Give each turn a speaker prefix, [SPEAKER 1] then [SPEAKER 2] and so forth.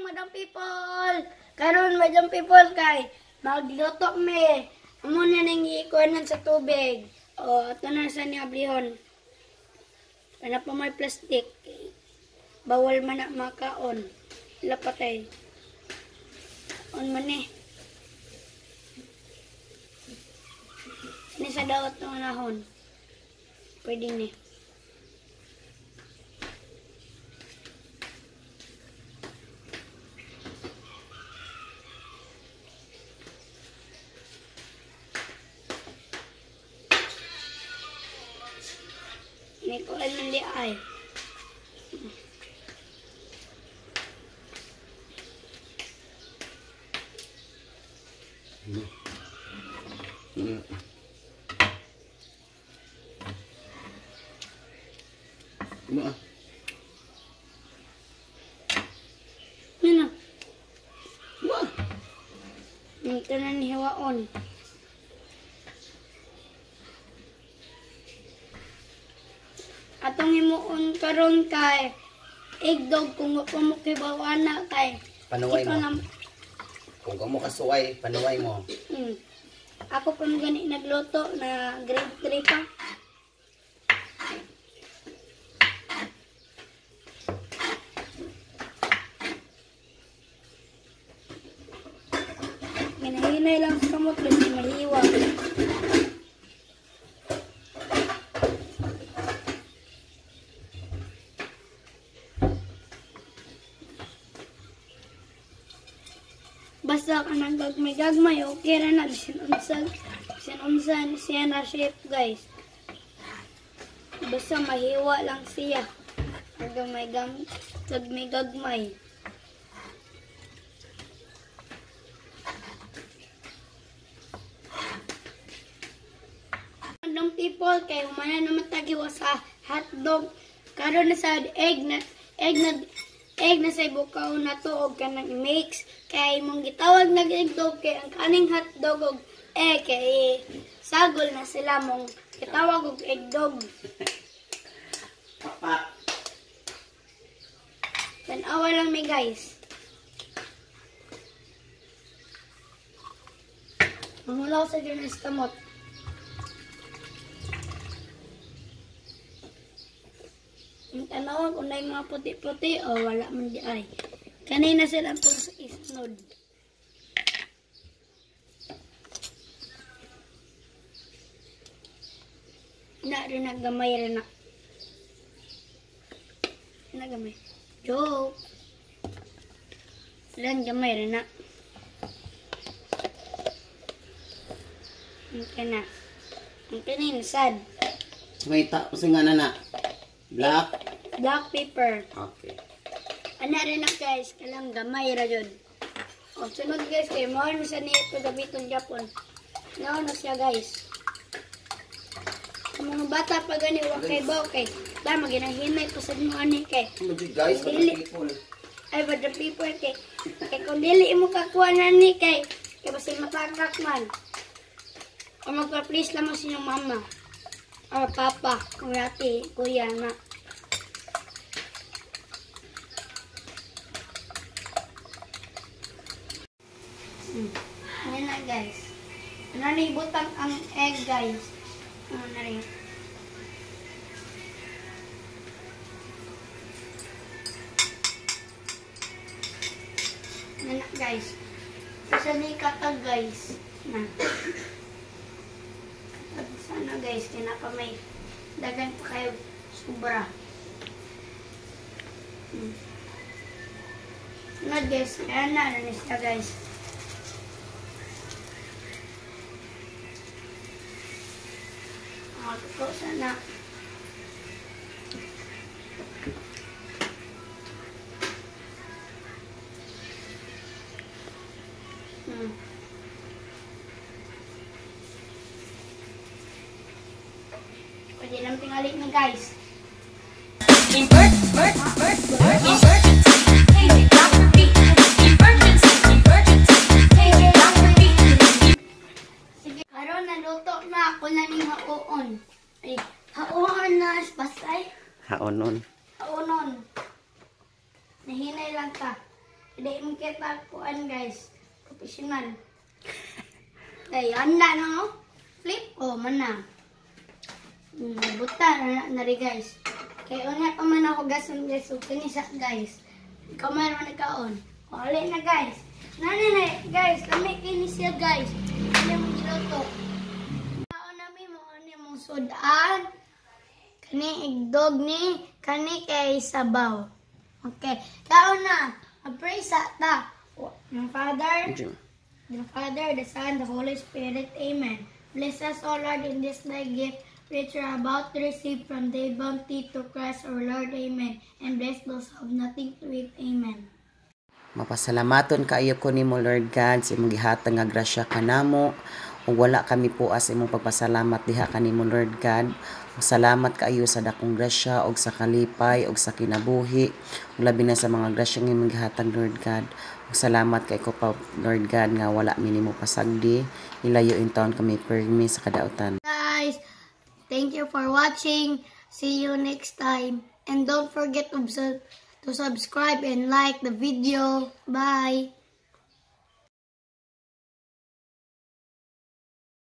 [SPEAKER 1] Madam People! Karon Madam People kay magluto me. Amo na nang ikuanan sa tubig. O, ito na sa niablihon. Para pa may plastic. Bawal man na makaon. Lapatay. On man eh. Ini sa daot ng nahon. Pwede ni. Ini ko alam di ay.
[SPEAKER 2] Ano?
[SPEAKER 1] Ano? Wah. Ito na ni hiwaon. Atong himuon karon kay eggdog kung pa mo kay bawana kay
[SPEAKER 2] Panuway mo. Kung mo kasuway, panuway mo.
[SPEAKER 1] Ako pa gani nagluto na grade 3 pa. Hinahinay lang sa kamot kasi mahiwa. Basta ka nang gagmay, okay ra na. Sinunsan siya na shape, guys. Basta mahiwa lang siya. Hanggang may gagmay. Madam People, kay humana naman tagiwa sa hotdog. Karon na sa egg na sa ibukaw na to og kanang mix kay mong gitawag na eggdog kay ang kaning hotdog og egg kay sagol na sila mong gitawag og eggdog.
[SPEAKER 2] Papa.
[SPEAKER 1] Tanawa lang mi guys. Mahulaw sa Jonas kamot. Ang tanawan kung na yung mga puti-puti o wala man di ay. Kanina sila po sa isnod. Na rin nagamay rin na. Nagamay. Joke. Lang gamay rin na. Okay na. Okay na yun, sad.
[SPEAKER 2] May tapos nga na. Black
[SPEAKER 1] pepper.
[SPEAKER 2] Okay.
[SPEAKER 1] Ana rin na guys, kalang gamay ra jud. O sunod guys kay mo ni sa nito gabiton Japon. Now na siya guys. Sa mga bata pa gani wa kay ba okay. Da maginahinay ko sa mo ani kay.
[SPEAKER 2] Guys, people.
[SPEAKER 1] Ay ba the people kay kung dili mo kakuha na ni kay basta matakak man. O magpa-please lang mo sa inyong mama. O papa, o ate, kuya na. Ayan na guys. Ano na ibutang ang egg guys. Ano na rin. Ayan na guys. Isa na ikatag guys. Na. Sana guys, kinapa may dagan pa kayo sobra. Sunod guys, kaya na siya guys. Ito sana. Pwede lang tingali na guys. Sige, karon naluto na ako na ni haoon. Ay, haoon na pasay.
[SPEAKER 2] Haonon.
[SPEAKER 1] Haonon. Nahinay lang ka. Hindi mo kita kuan guys. Professional. Ay, handa na no? Flip. Oh, mana. Buta na rin guys. Kaya una pa man ako gason guys. So, kinisa guys. Ikaw man nagkaon. O, alin na guys. Nani guys. Kami kinisya guys. Ano mong giloto. Kaon namin mo. Ano mong sudan. Kani igdog ni. Kani kay sabaw. Okay. Kaon na. Pray sa ta. Yung Father, the Son, the Holy Spirit. Amen. Bless us, O Lord, in this thy gift, which we are about to receive from thy bounty to Christ our Lord. Amen. And bless those who have nothing to eat. Amen.
[SPEAKER 3] Mapasalamaton kaayo ko nimo Lord God sa imong gihatag nga grasya kanamo ug wala kami puas sa imong pagpasalamat diha kanimo Lord God. Salamat kaayo sa dakong grasya ug sa kalipay ug sa kinabuhi ug labi na sa mga grasya nga imong gihatag Lord God. Ug salamat kay ko pa Lord God nga wala mi nimo pasagdi ilayo in taon kami permi sa kadautan.
[SPEAKER 1] Guys, thank you for watching. See you next time. And don't forget to subscribe and like the video. Bye.